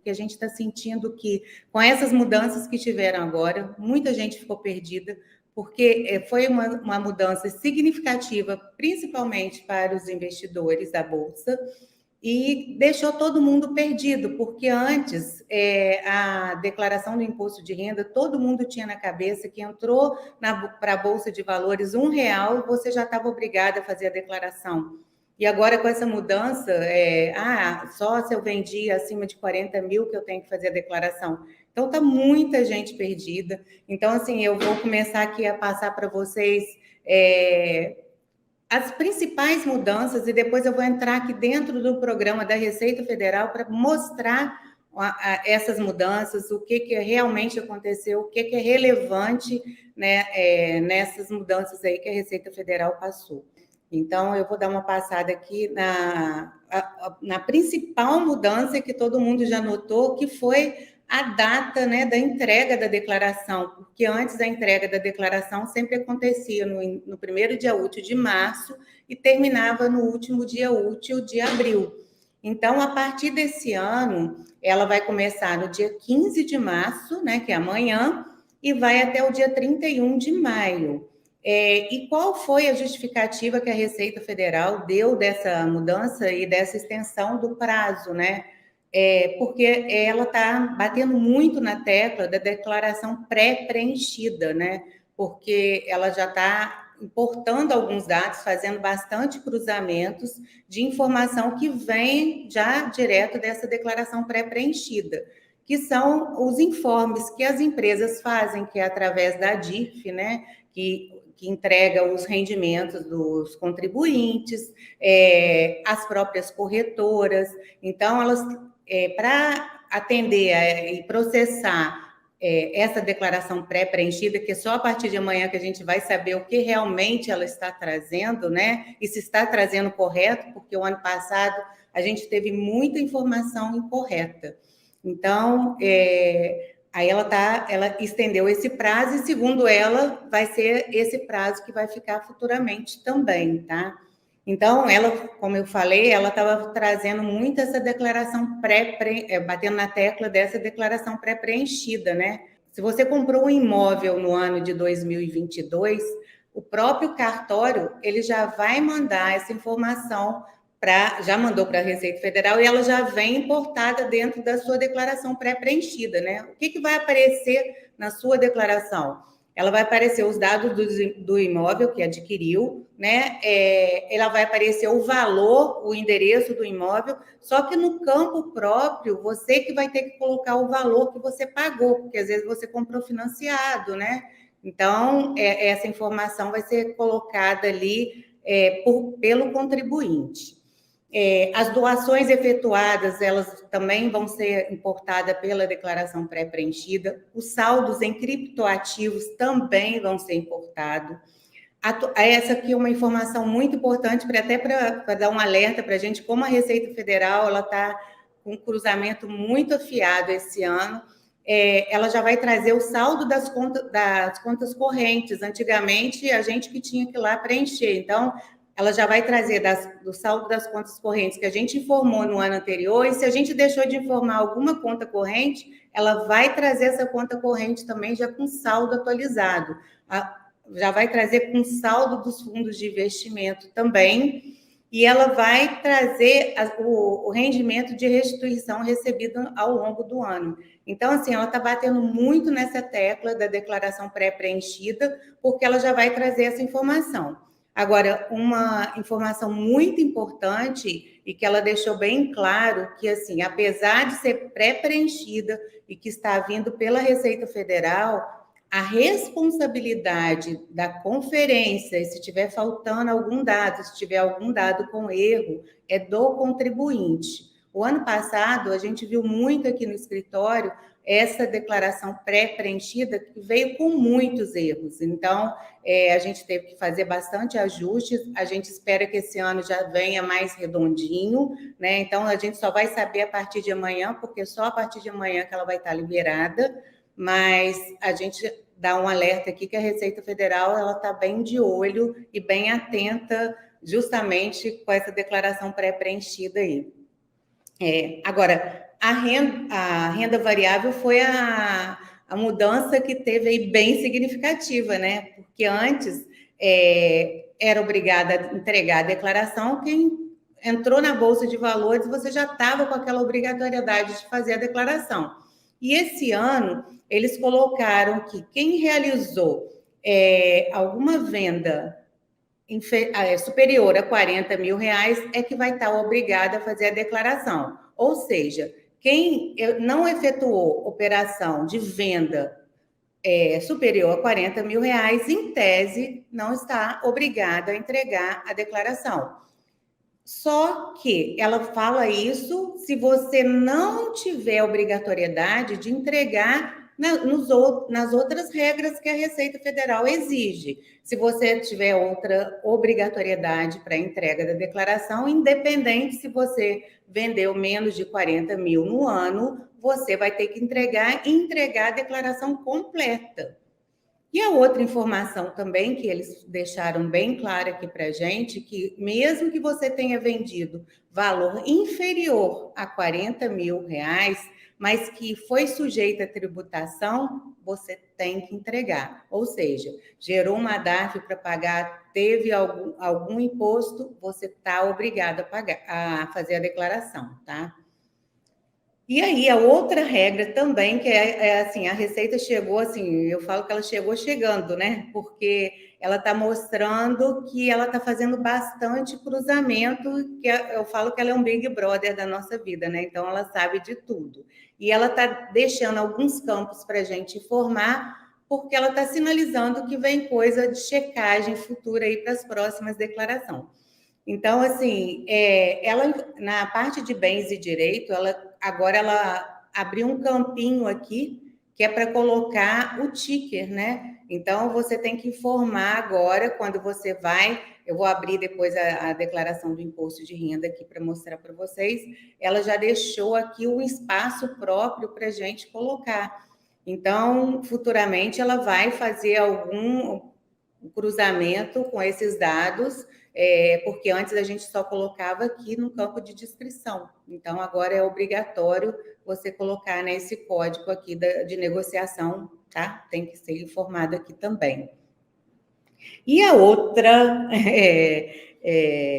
porque a gente está sentindo que, com essas mudanças que tiveram agora, muita gente ficou perdida, porque foi uma mudança significativa, principalmente para os investidores da Bolsa, e deixou todo mundo perdido, porque antes a declaração do imposto de renda, todo mundo tinha na cabeça que entrou para a Bolsa de Valores R$ 1, você já estava obrigado a fazer a declaração. E agora, com essa mudança, só se eu vendi acima de 40 mil que eu tenho que fazer a declaração. Então, está muita gente perdida. Então, assim, eu vou começar aqui a passar para vocês as principais mudanças, e depois eu vou entrar aqui dentro do programa da Receita Federal para mostrar essas mudanças, o que realmente aconteceu, o que é relevante, né, nessas mudanças aí que a Receita Federal passou. Então, eu vou dar uma passada aqui na principal mudança que todo mundo já notou, que foi a data, né, da entrega da declaração, porque antes a entrega da declaração sempre acontecia no primeiro dia útil de março e terminava no último dia útil de abril. Então, a partir desse ano, ela vai começar no dia 15 de março, né, que é amanhã, e vai até o dia 31 de maio. E qual foi a justificativa que a Receita Federal deu dessa mudança e dessa extensão do prazo, né? Porque ela está batendo muito na tecla da declaração pré-preenchida, né? Porque ela já está importando alguns dados, fazendo bastante cruzamentos de informação que vem já direto dessa declaração pré-preenchida, que são os informes que as empresas fazem, que é através da DIF, né? Que entrega os rendimentos dos contribuintes, as próprias corretoras. Então, elas, para atender e processar essa declaração pré-preenchida, que é só a partir de amanhã que a gente vai saber o que realmente ela está trazendo, né? E se está trazendo correto, porque o ano passado a gente teve muita informação incorreta. Então, aí ela estendeu esse prazo e, segundo ela, vai ser esse prazo que vai ficar futuramente também, tá? Então, ela, como eu falei, ela estava trazendo muito essa declaração batendo na tecla dessa declaração pré-preenchida, né? Se você comprou um imóvel no ano de 2022, o próprio cartório, ele já vai mandar essa informação já mandou para a Receita Federal e ela já vem importada dentro da sua declaração pré-preenchida, né? O que vai aparecer na sua declaração? Ela vai aparecer os dados do imóvel que adquiriu, né? Ela vai aparecer o valor, o endereço do imóvel, só que no campo próprio, você que vai ter que colocar o valor que você pagou, porque às vezes você comprou financiado, né? Então, essa informação vai ser colocada ali pelo contribuinte. As doações efetuadas, elas também vão ser importadas pela declaração pré-preenchida. Os saldos em criptoativos também vão ser importados. Essa aqui é uma informação muito importante, para dar um alerta para a gente, como a Receita Federal ela está com um cruzamento muito afiado esse ano. Ela já vai trazer o saldo das contas correntes. Antigamente, a gente que tinha que ir lá preencher. Então, ela já vai trazer do saldo das contas correntes que a gente informou no ano anterior, e se a gente deixou de informar alguma conta corrente, ela vai trazer essa conta corrente também já com saldo atualizado. Já vai trazer com saldo dos fundos de investimento também, e ela vai trazer o rendimento de restituição recebido ao longo do ano. Então, assim, ela está batendo muito nessa tecla da declaração pré-preenchida, porque ela já vai trazer essa informação. Agora, uma informação muito importante e que ela deixou bem claro que, assim, apesar de ser pré-preenchida e que está vindo pela Receita Federal, a responsabilidade da conferência, e se tiver faltando algum dado, se tiver algum dado com erro, é do contribuinte. O ano passado, a gente viu muito aqui no escritório essa declaração pré-preenchida que veio com muitos erros. Então, a gente teve que fazer bastante ajustes. A gente espera que esse ano já venha mais redondinho, né? Então, a gente só vai saber a partir de amanhã, porque só a partir de amanhã que ela vai estar liberada. Mas a gente dá um alerta aqui que a Receita Federal ela está bem de olho e bem atenta justamente com essa declaração pré-preenchida aí. Agora, a renda variável foi a mudança que teve aí bem significativa, né? Porque antes era obrigada a entregar a declaração, quem entrou na Bolsa de Valores, você já estava com aquela obrigatoriedade de fazer a declaração. E esse ano, eles colocaram que quem realizou alguma venda superior a 40 mil reais é que vai estar obrigada a fazer a declaração. Ou seja, quem não efetuou operação de venda superior a 40 mil reais, em tese, não está obrigada a entregar a declaração. Só que ela fala isso se você não tiver obrigatoriedade de entregar nas outras regras que a Receita Federal exige. Se você tiver outra obrigatoriedade para entrega da declaração, independente se você vendeu menos de 40 mil no ano, você vai ter que entregar a declaração completa. E a outra informação também que eles deixaram bem clara aqui para a gente, que mesmo que você tenha vendido valor inferior a 40 mil reais, mas que foi sujeito à tributação, você tem que entregar. Ou seja, gerou uma DARF para pagar, teve algum imposto, você está obrigado a pagar, a fazer a declaração, tá? E aí, a outra regra também, que assim, a Receita chegou assim, eu falo que ela chegou chegando, né? Porque ela está mostrando que ela está fazendo bastante cruzamento, que eu falo que ela é um Big Brother da nossa vida, né? Então, ela sabe de tudo. E ela está deixando alguns campos para a gente informar, porque ela está sinalizando que vem coisa de checagem futura aí para as próximas declarações. Então, assim, ela na parte de bens e direito, agora ela abriu um campinho aqui que é para colocar o ticker, né? Então, você tem que informar agora quando você vai. Eu vou abrir depois a declaração do imposto de renda aqui para mostrar para vocês. Ela já deixou aqui um espaço próprio para a gente colocar. Então, futuramente, ela vai fazer algum cruzamento com esses dados, porque antes a gente só colocava aqui no campo de descrição. Então, agora é obrigatório você colocar nesse código aqui de negociação, tá? Tem que ser informado aqui também. E a outra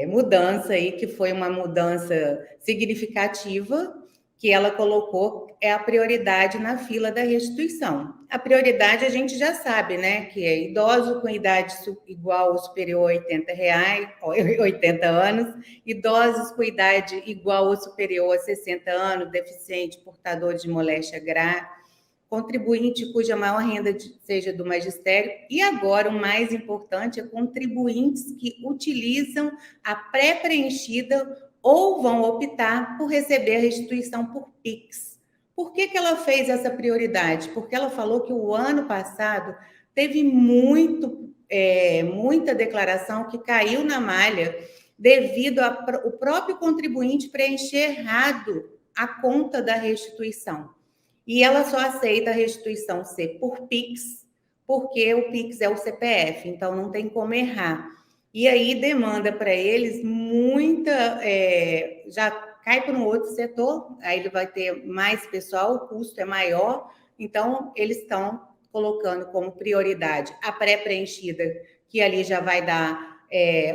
mudança aí, que foi uma mudança significativa, que ela colocou, é a prioridade na fila da restituição. A prioridade a gente já sabe, né? Que é idoso com idade igual ou superior a 80 anos, idosos com idade igual ou superior a 60 anos, deficiente, portador de moléstia grave, contribuinte cuja maior renda seja do magistério, e agora o mais importante é contribuintes que utilizam a pré-preenchida ou vão optar por receber a restituição por PIX. Por que ela fez essa prioridade? Porque ela falou que o ano passado teve muita declaração que caiu na malha devido ao próprio contribuinte preencher errado a conta da restituição. E ela só aceita a restituição ser por PIX, porque o PIX é o CPF, então não tem como errar. E aí demanda para eles muita, já cai para um outro setor, aí ele vai ter mais pessoal, o custo é maior, então eles estão colocando como prioridade a pré-preenchida, que ali já vai dar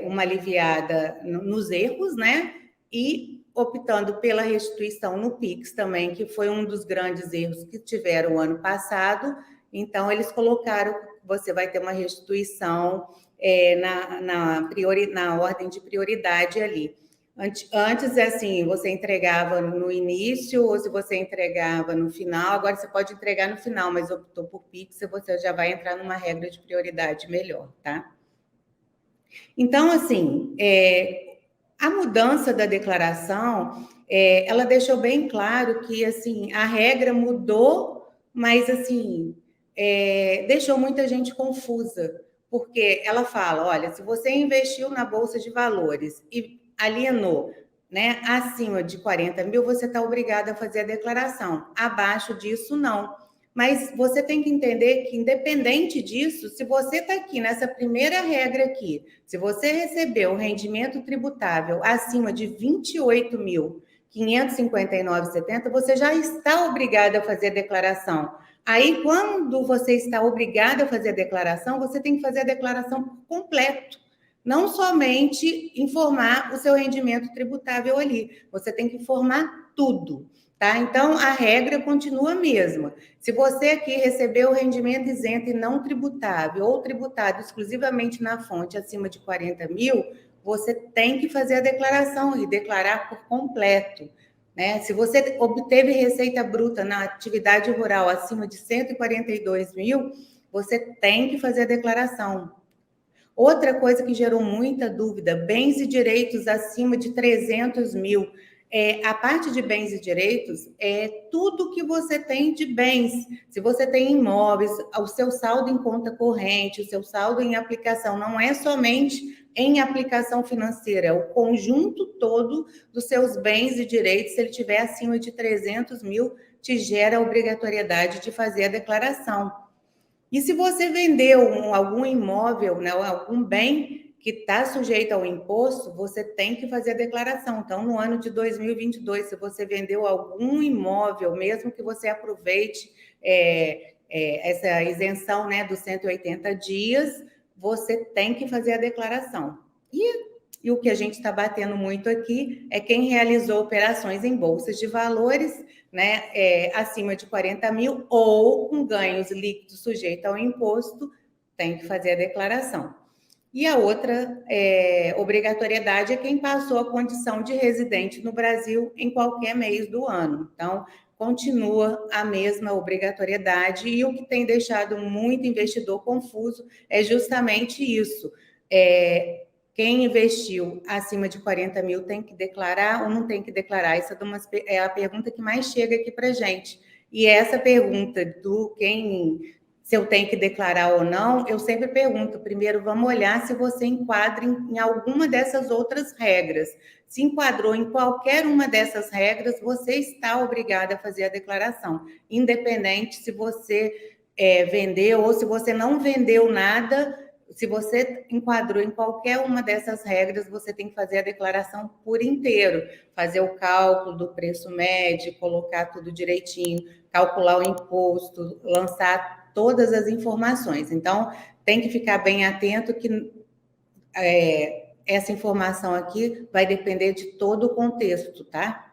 uma aliviada nos erros, né? E optando pela restituição no PIX também, que foi um dos grandes erros que tiveram o ano passado. Então, eles colocaram, você vai ter uma restituição na ordem de prioridade ali. Antes, assim, você entregava no início ou se você entregava no final, agora você pode entregar no final, mas optou por PIX, você já vai entrar numa regra de prioridade melhor, tá? Então, assim, a mudança da declaração, ela deixou bem claro que, assim, a regra mudou, mas, assim, deixou muita gente confusa, porque ela fala, olha, se você investiu na Bolsa de Valores e alienou, né, acima de 40 mil, você está obrigado a fazer a declaração. Abaixo disso, não. Mas você tem que entender que, independente disso, se você está aqui nessa primeira regra aqui, se você recebeu um rendimento tributável acima de 28 mil, 559,70, você já está obrigado a fazer a declaração. Aí, quando você está obrigado a fazer a declaração, você tem que fazer a declaração por completo. Não somente informar o seu rendimento tributável ali, você tem que informar tudo, tá? Então, a regra continua a mesma. Se você aqui recebeu o rendimento isento e não tributável, ou tributado exclusivamente na fonte acima de 40 mil, você tem que fazer a declaração e declarar por completo, né? Se você obteve receita bruta na atividade rural acima de 142 mil, você tem que fazer a declaração. Outra coisa que gerou muita dúvida, bens e direitos acima de 300 mil. A parte de bens e direitos é tudo que você tem de bens. Se você tem imóveis, o seu saldo em conta corrente, o seu saldo em aplicação, não é somente em aplicação financeira, é o conjunto todo dos seus bens e direitos. Se ele tiver acima de 300 mil, te gera a obrigatoriedade de fazer a declaração. E se você vendeu algum imóvel, né, algum bem que está sujeito ao imposto, você tem que fazer a declaração. Então, no ano de 2022, se você vendeu algum imóvel, mesmo que você aproveite essa isenção, né, dos 180 dias, você tem que fazer a declaração. E o que a gente está batendo muito aqui é quem realizou operações em bolsas de valores, né, acima de 40 mil ou com ganhos líquidos sujeitos ao imposto, tem que fazer a declaração. E a outra obrigatoriedade é quem passou a condição de residente no Brasil em qualquer mês do ano. Então, continua a mesma obrigatoriedade, e o que tem deixado muito investidor confuso é justamente isso. Quem investiu acima de 40 mil tem que declarar ou não tem que declarar? Essa é a pergunta que mais chega aqui para a gente. E essa pergunta se eu tenho que declarar ou não, eu sempre pergunto, primeiro vamos olhar se você enquadra em alguma dessas outras regras. Se enquadrou em qualquer uma dessas regras, você está obrigado a fazer a declaração, independente se você vendeu ou se você não vendeu nada. Se você enquadrou em qualquer uma dessas regras, você tem que fazer a declaração por inteiro, fazer o cálculo do preço médio, colocar tudo direitinho, calcular o imposto, lançar todas as informações. Então, tem que ficar bem atento que essa informação aqui vai depender de todo o contexto, tá?